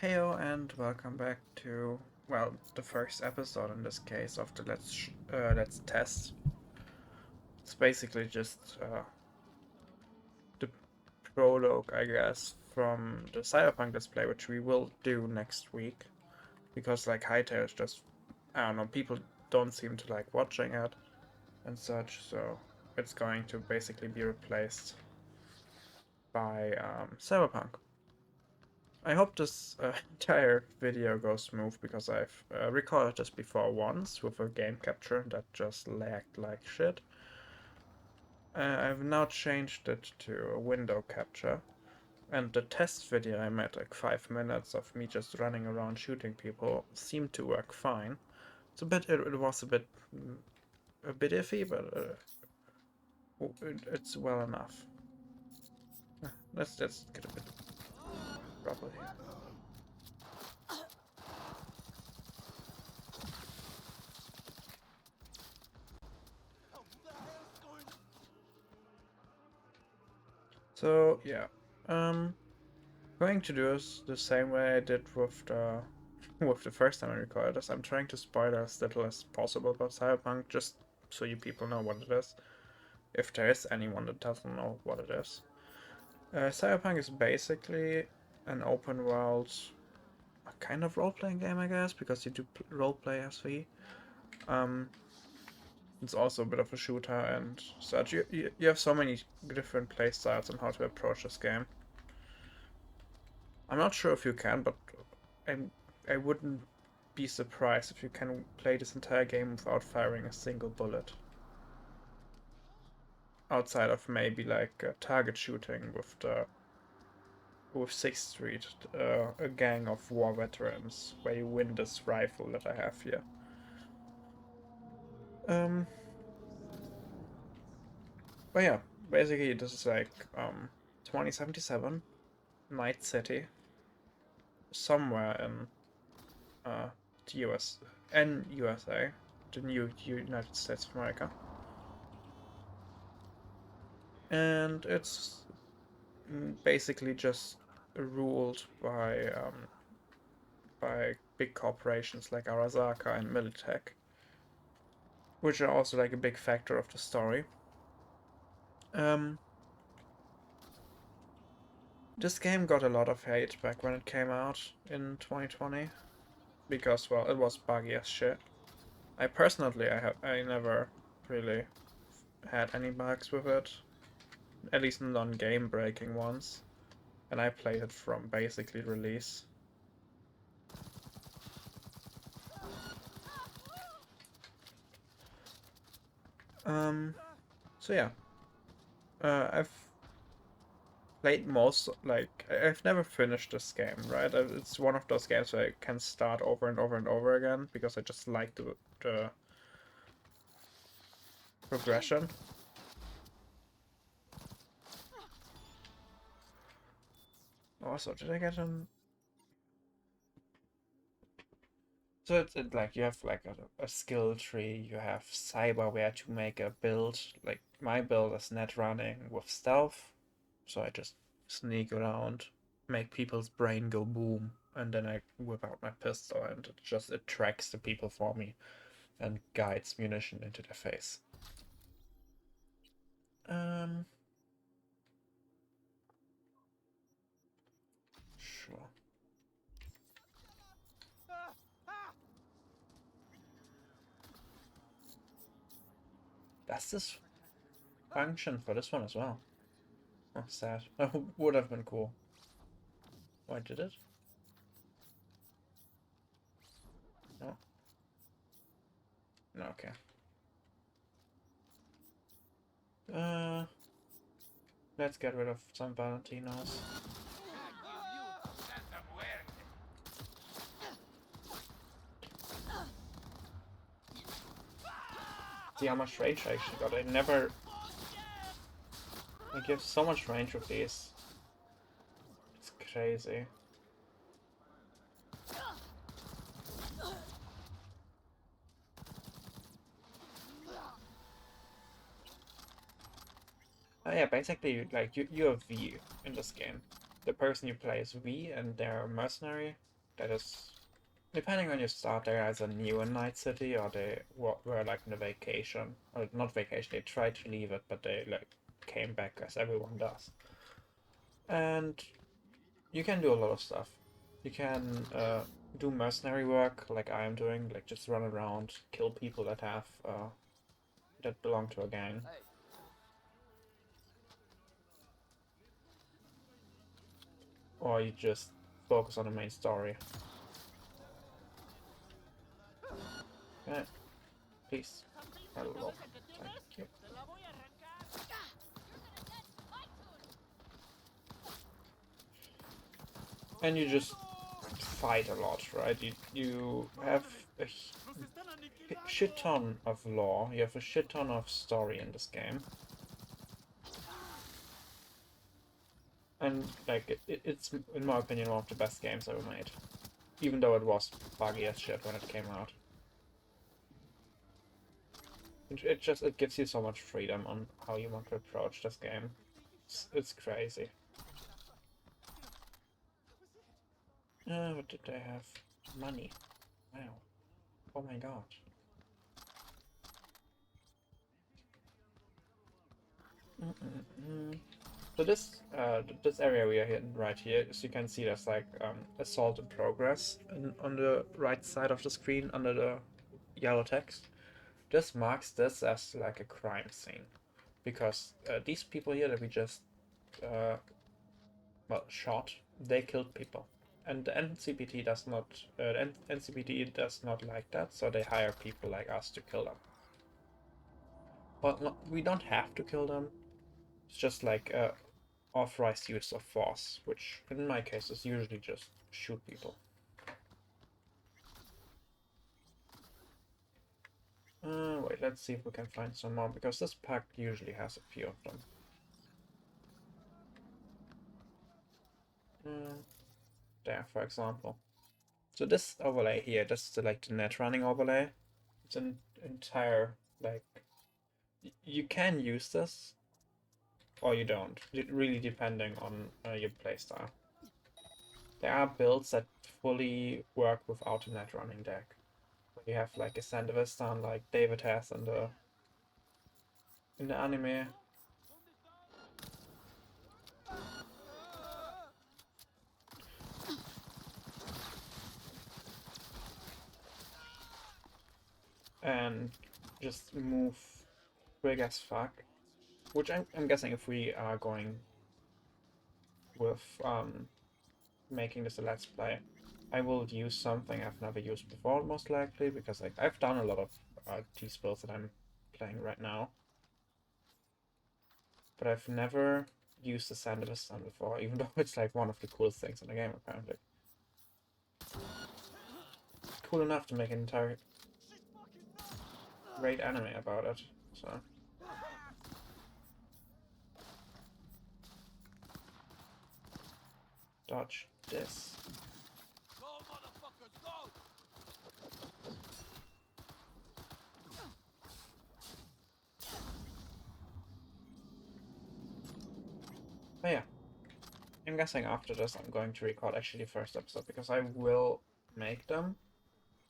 Heyo and welcome back to, well, the first episode in this case of the Let's Test. It's basically just the prologue, I guess, from the Cyberpunk display, which we will do next week. Because, like, Hytale is just, I don't know, people don't seem to like watching it and such, so it's going to basically be replaced by Cyberpunk. I hope this entire video goes smooth because I've recorded this before once with a game capture that just lagged like shit. I've now changed it to a window capture, and the test video I made, like 5 minutes of me just running around shooting people, seemed to work fine. It was a bit iffy, but it's well enough. Let's get a bit proper here. So yeah, um, going to do this the same way I did with the with the first time I recorded this. I'm trying to spoil as little as possible about Cyberpunk, just so you people know what it is, if there is anyone that doesn't know what it is. Cyberpunk is basically an open world, a kind of role playing game, I guess, because you do role play as V. Um, it's also a bit of a shooter and such. You have so many different play styles on how to approach this game. I'm not sure if you can, but I'm, I wouldn't be surprised if you can play this entire game without firing a single bullet. Outside of maybe like target shooting with Sixth Street, a gang of war veterans, where you win this rifle that I have here. Um, but yeah, basically this is like 2077, Night City, somewhere in the US and USA, the new United States of America. And it's basically just ruled by big corporations like Arasaka and Militech, which are also like a big factor of the story. Um, this game got a lot of hate back when it came out in 2020 because, well, it was buggy as shit. I never really had any bugs with it, at least non-game breaking ones, and I played it from basically release. Um, so yeah, I've played most, like, I've never finished this game, right? It's one of those games where I can start over and over and over again because I just like the progression. Also, did I get an... So it's like you have like a skill tree, you have cyberware to make a build. Like my build is net running with stealth, so I just sneak around, make people's brain go boom, and then I whip out my pistol and it tracks the people for me and guides munition into their face. Um, sure. Does this function for this one as well? Oh, sad. Would have been cool. Why did it? No. No, okay. Uh, let's get rid of some Valentinos. See how much range I actually got. I give so much range with these. It's crazy. Oh yeah, basically, like, you have V in this game. the person you play is V, and they're a mercenary. That is, depending on your start, they're either new in Night City or they were like on a vacation, or not vacation. They tried to leave it, but they like came back as everyone does. And you can do a lot of stuff. You can do mercenary work like I am doing, like just run around, kill people that have that belong to a gang. Or you just focus on the main story. Yeah, please. Hello. Thank you. And you just fight a lot, right? You have a shit ton of lore, you have a shit ton of story in this game. And like it's in my opinion one of the best games ever made. Even though it was buggy as shit when it came out. It gives you so much freedom on how you want to approach this game. It's crazy. What did they have? Money. Wow. Oh my god. So this area we are in right here, as you can see, there's like assault in progress on the right side of the screen under the yellow text. This marks this as like a crime scene, because these people here that we just well shot, they killed people, and the NCPD does not NCPD does not like that, so they hire people like us to kill them. But no, we don't have to kill them. It's just like authorized use of force, which in my case is usually just shoot people. Wait, let's see if we can find some more, because this pack usually has a few of them. There, for example. So this overlay here, this is like the net running overlay. It's an entire, like, you can use this, or you don't, really depending on your playstyle. There are builds that fully work without a net running deck. You have like a Sandavista like David has in the anime. And just move quick as fuck. Which I'm guessing if we are going with making this a let's play, I will use something I've never used before most likely, because like I've done a lot of T-spells that I'm playing right now. But I've never used the Sandavista before, even though it's like one of the coolest things in the game apparently. Cool enough to make an entire great anime about it, so. Dodge this. Oh yeah. I'm guessing after this I'm going to record actually the first episode, because I will make them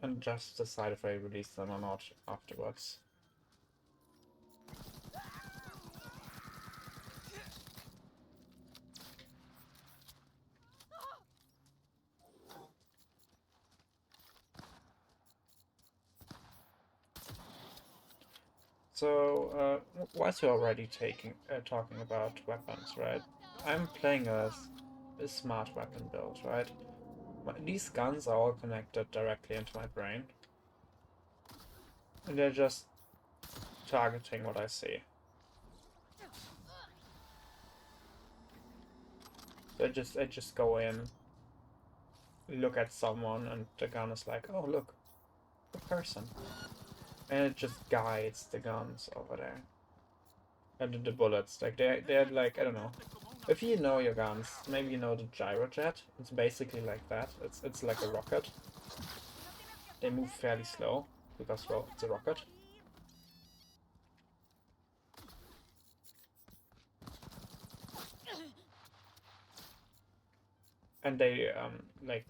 and just decide if I release them or not afterwards. So, whilst you're already talking about weapons, right? I'm playing a smart weapon build, right? These guns are all connected directly into my brain. And they're just targeting what I see. So I just go in, look at someone, and the gun is like, oh look, a person. And it just guides the guns over there. And the bullets, like they're like, I don't know. If you know your guns, maybe you know the gyrojet. It's basically like that. It's like a rocket. They move fairly slow because, well, it's a rocket. and they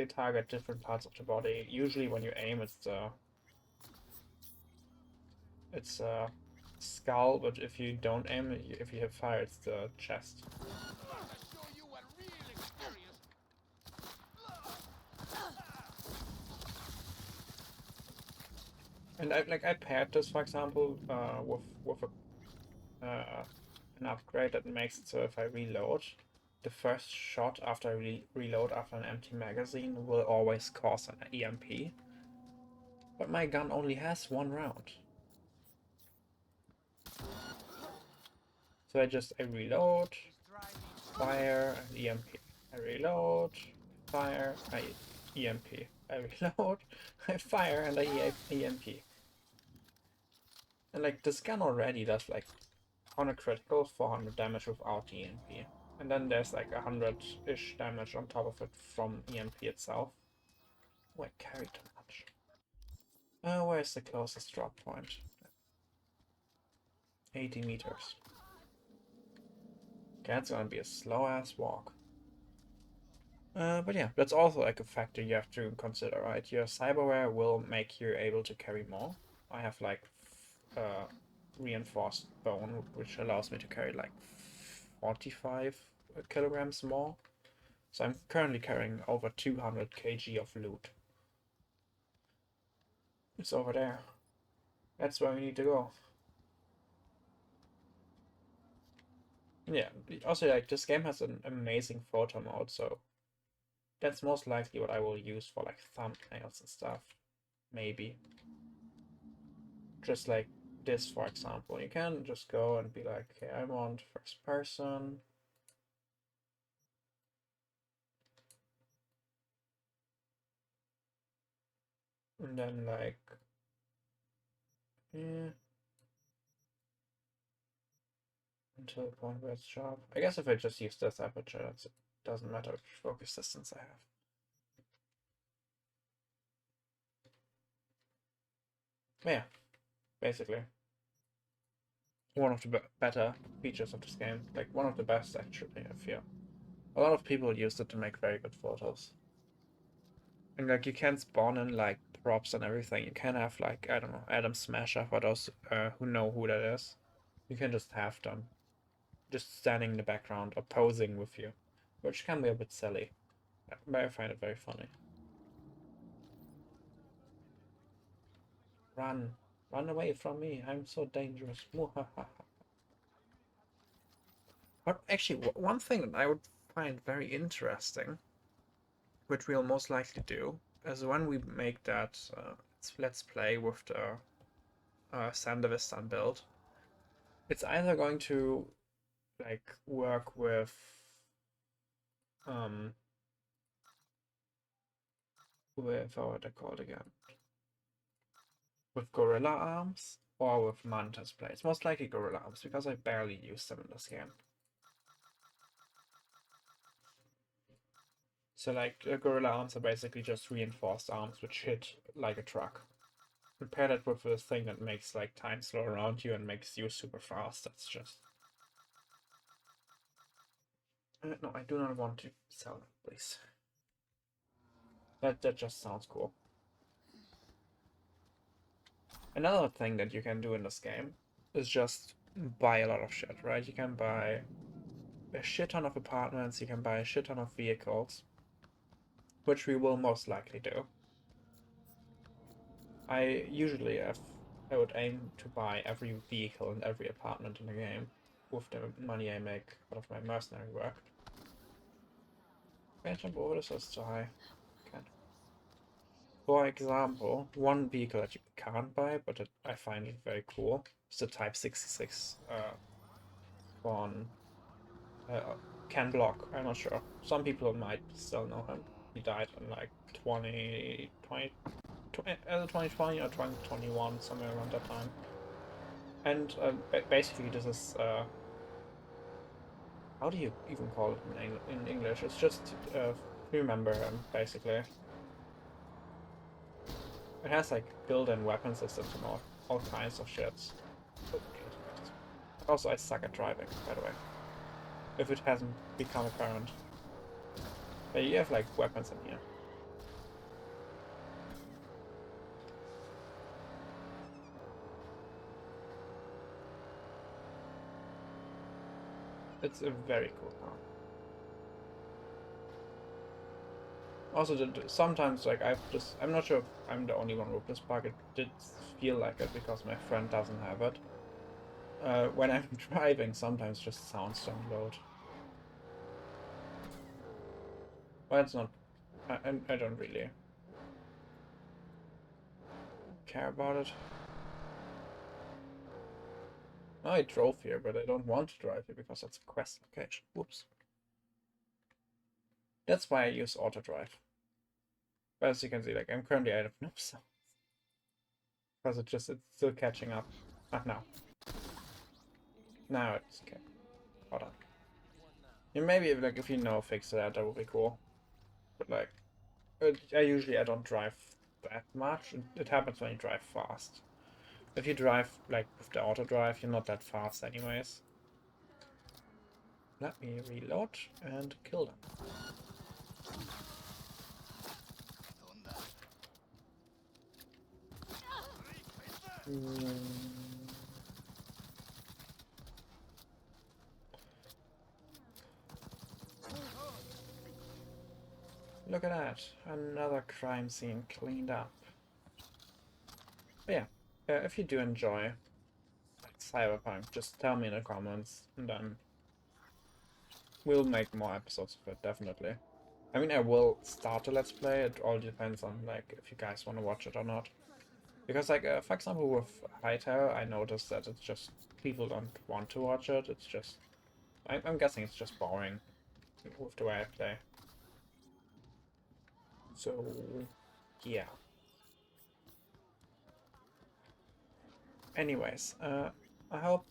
target different parts of the body. Usually when you aim, it's skull, but if you don't aim, if you hit fire, it's the chest. And I paired this, for example, with an upgrade that makes it so if I reload, the first shot after I reload after an empty magazine will always cause an EMP. But my gun only has one round. So I reload, fire, and EMP. I reload, fire, I EMP. I reload, I fire, and I EMP. And like this gun already does like 100 critical, 400 damage without EMP. And then there's like 100-ish damage on top of it from EMP itself. Oh, I carried too much. Where's the closest drop point? 80 meters. Okay, that's gonna be a slow-ass walk. But yeah, that's also like a factor you have to consider, right? Your cyberware will make you able to carry more. I have like reinforced bone, which allows me to carry like 45 kilograms more. So I'm currently carrying over 200 kg of loot. It's over there. That's where we need to go. Yeah, also like this game has an amazing photo mode, so that's most likely what I will use for like thumbnails and stuff. Maybe. Just like this, for example. You can just go and be like, okay, I want first person. And then like, yeah. Until the point where it's sharp. I guess if I just use this aperture, it doesn't matter which focus distance I have. Yeah, basically. One of the better features of this game. Like, one of the best, actually, I feel. A lot of people used it to make very good photos. And, like, you can spawn in, like, props and everything. You can have, like, I don't know, Adam Smasher for those who know who that is. You can just have them just standing in the background or posing with you, which can be a bit silly. But I find it very funny. Run! Run away from me! I'm so dangerous! But actually, one thing that I would find very interesting, which we'll most likely do, is when we make that let's play with the Sandevistan build, it's either going to like work with what are they called again? With gorilla arms or with mantis blades. Most likely gorilla arms because I barely use them in this game. So like gorilla arms are basically just reinforced arms which hit like a truck. Compare that with a thing that makes like time slow around you and makes you super fast. That's just no, I do not want to sell them, please. That just sounds cool. Another thing that you can do in this game is just buy a lot of shit, right? You can buy a shit ton of apartments, you can buy a shit ton of vehicles, which we will most likely do. I would aim to buy every vehicle and every apartment in the game with the money I make out of my mercenary work. Can I jump over this or is it too high? Can. For example, one vehicle that you can't buy, but I find it very cool, is the Type 66 on Ken Block. I'm not sure. Some people might still know him. He died in like 2020 or 2021, somewhere around that time. And basically, this is how do you even call it in English? It's just remember him basically. It has like built-in weapon systems and all kinds of shits. Also, I suck at driving, by the way. If it hasn't become apparent. But you have like weapons in here. It's a very cool car. Also, sometimes like I'm not sure if I'm the only one with this bug. It did feel like it because my friend doesn't have it. When I'm driving, sometimes just sounds don't load. Well, it's not. I don't really care about it. I drove here, but I don't want to drive here because it's a quest location. Whoops. That's why I use auto drive. But as you can see, like I'm currently out of no sound because it's still catching up. Ah, now. Now it's okay. Hold on. Yeah, maybe if you know fix that would be cool. But like, I don't drive that much. It happens when you drive fast. If you drive like with the auto drive, you're not that fast anyways. Let me reload and kill them. Look at that, another crime scene cleaned up. But yeah, if you do enjoy like Cyberpunk, just tell me in the comments, and then we'll make more episodes of it, definitely. I mean, I will start a Let's Play, it all depends on like if you guys want to watch it or not. Because like, for example, with Hightower, I noticed that it's just, people don't want to watch it, it's just, I'm guessing it's just boring with the way I play. So, yeah. Anyways, I hope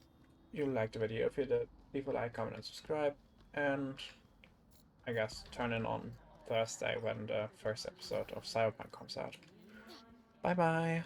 you liked the video. If you did, leave a like, comment, and subscribe. And I guess turn in on Thursday when the first episode of Cyberpunk comes out. Bye bye!